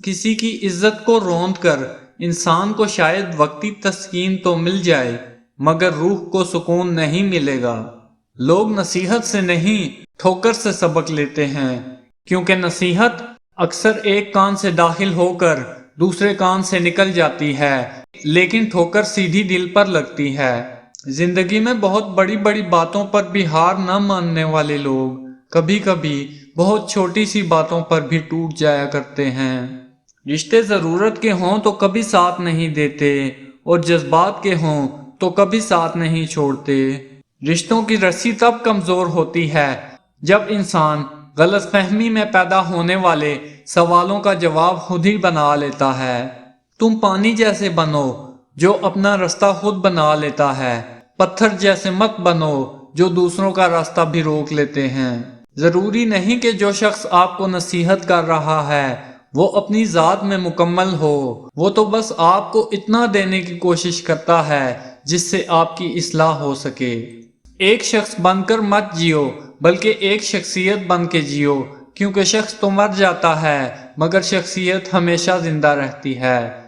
کسی کی عزت کو روند کر انسان کو شاید وقتی تسکین تو مل جائے مگر روح کو سکون نہیں ملے گا۔ لوگ نصیحت سے نہیں ٹھوکر سے سبق لیتے ہیں، کیونکہ نصیحت اکثر ایک کان سے داخل ہو کر دوسرے کان سے نکل جاتی ہے، لیکن ٹھوکر سیدھی دل پر لگتی ہے۔ زندگی میں بہت بڑی بڑی باتوں پر بھی ہار نہ ماننے والے لوگ کبھی کبھی بہت چھوٹی سی باتوں پر بھی ٹوٹ جایا کرتے ہیں۔ رشتے ضرورت کے ہوں تو کبھی ساتھ نہیں دیتے اور جذبات کے ہوں تو کبھی ساتھ نہیں چھوڑتے۔ رشتوں کی رسی تب کمزور ہوتی ہے جب انسان غلط فہمی میں پیدا ہونے والے سوالوں کا جواب خود ہی بنا لیتا ہے۔ تم پانی جیسے بنو جو اپنا راستہ خود بنا لیتا ہے، پتھر جیسے مت بنو جو دوسروں کا راستہ بھی روک لیتے ہیں۔ ضروری نہیں کہ جو شخص آپ کو نصیحت کر رہا ہے وہ اپنی ذات میں مکمل ہو، وہ تو بس آپ کو اتنا دینے کی کوشش کرتا ہے جس سے آپ کی اصلاح ہو سکے۔ ایک شخص بن کر مت جیو بلکہ ایک شخصیت بن کے جیو، کیونکہ شخص تو مر جاتا ہے مگر شخصیت ہمیشہ زندہ رہتی ہے۔